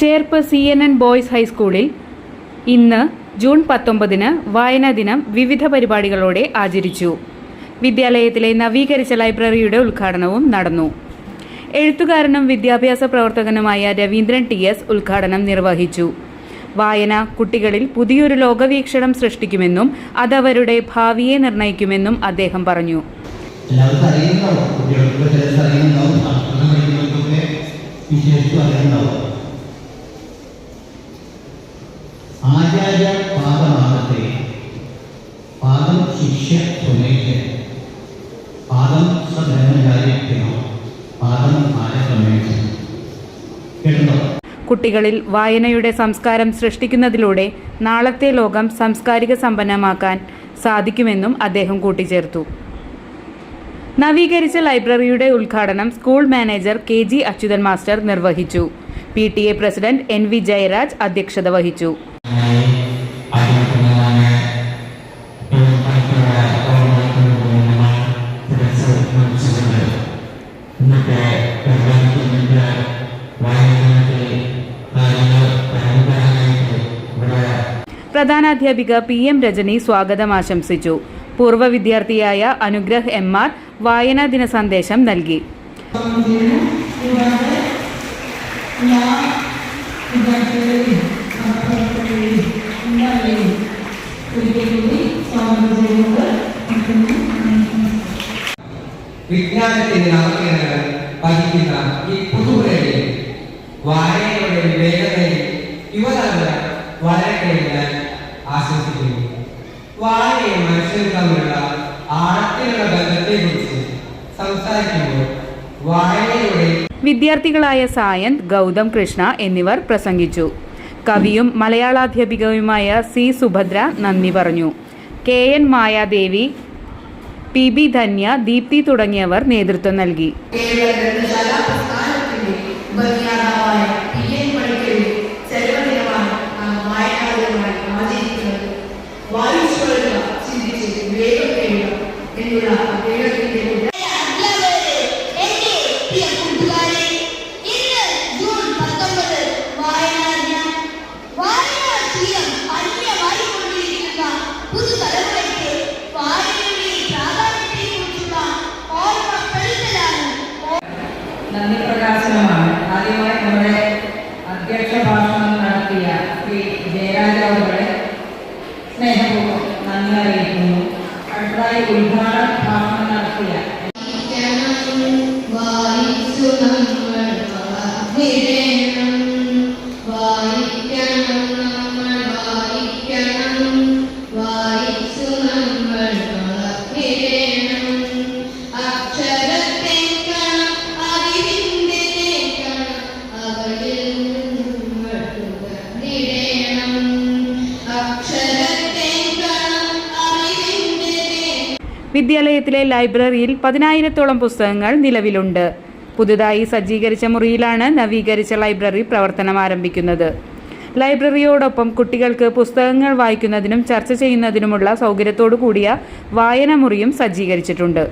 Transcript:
Cherpu CNN boys ഹൈസ്കൂളിൽ ഇന്ന് June 19 വായനാ ദിനം വിവിധ പരിപാടികളോടെ ആചരിച്ചു. വിദ്യാലയത്തിലെ നവീകരിച്ച ലൈബ്രറിയുടെ ഉദ്ഘാടനവും നടന്നു. എഴുത്തുകാരനും വിദ്യാഭ്യാസ പ്രവർത്തകനുമായ രവീന്ദ്രൻ TS ഉദ്ഘാടനം നിർവഹിച്ചു. വായന കുട്ടികളിൽ പുതിയൊരു ലോകവീക്ഷണം സൃഷ്ടിക്കുമെന്നും അതവരുടെ ഭാവിയെ നിർണ്ണയിക്കുമെന്നും അദ്ദേഹം പറഞ്ഞു. ആചാര്യ പാദമാകത്തെ പാദം ശിഷ്യ സ്വമേറ്റ് പാദം സ്വധർമ്മചാരിക്കണോ പാദം ആരക്രമേറ്റ് കേട്ടോ. കുട്ടികളിൽ വായനയുടെ സംസ്കാരം സൃഷ്ടിക്കുന്നതിലൂടെ നാളത്തെ ലോകം സാംസ്കാരിക സമ്പന്നമാക്കാൻ സാധിക്കുമെന്നും അദ്ദേഹം കൂട്ടിച്ചേർത്തു. നവീകരിച്ച ലൈബ്രറിയുടെ ഉദ്ഘാടനം school manager KG Achuthan master നിർവഹിച്ചു. PTA പ്രസിഡന്റ് NV ജയരാജ് അധ്യക്ഷത വഹിച്ചു. പ്രധാനാധ്യാപിക PM രജനി സ്വാഗതം ആശംസിച്ചു. പൂർവ്വ വിദ്യാർത്ഥിയായ അനുഗ്രഹ് MR വായനാ ദിന സന്ദേശം നൽകി. വിജ്ഞാനത്തിന്റെ നവകേരളങ്ങൾ വഹിക്കുന്ന ഈ പുതുമുറയിൽ വായനയുടെ വേഗതയിൽ യുവതലമുറ വളരട്ടെയെന്ന് ആശംസിക്കുന്നു. വായനയും മനുഷ്യരും തമ്മിലുള്ള ആഴത്തിലുള്ള ബന്ധത്തെക്കുറിച്ച് സംസാരിക്കുമ്പോൾ വായനയുടെ വിദ്യാർത്ഥികളായ സായന്ത്, ഗൗതം കൃഷ്ണ എന്നിവർ പ്രസംഗിച്ചു. കവിയും മലയാളാധ്യാപികയുമായ C സുഭദ്ര നന്ദി പറഞ്ഞു. KN മായാദേവി, PB ധന്യ, ദീപ്തി തുടങ്ങിയവർ നേതൃത്വം നൽകി. നന്ദി പ്രകാശനമാണ്. ആദ്യമായി നമ്മുടെ അധ്യക്ഷ ഭാഷണം നടത്തിയ ശ്രീ ജയരാജ് അവരുടെ സ്നേഹപൂർവ്വം നന്ദി അറിയിക്കുന്നു. അടുത്തതായി ഉദ്ഘാടന ഭാഷണം നടത്തിയ വിദ്യാലയത്തിലെ ലൈബ്രറിയിൽ 10,000-ഓളം പുസ്തകങ്ങൾ നിലവിലുണ്ട്. പുതുതായി സജ്ജീകരിച്ച മുറിയിലാണ് നവീകരിച്ച ലൈബ്രറി പ്രവർത്തനം ആരംഭിക്കുന്നത്. ലൈബ്രറിയോടൊപ്പം കുട്ടികൾക്ക് പുസ്തകങ്ങൾ വായിക്കുന്നതിനും ചർച്ച ചെയ്യുന്നതിനുമുള്ള സൗകര്യത്തോടു കൂടിയ വായനാ മുറിയും സജ്ജീകരിച്ചിട്ടുണ്ട്.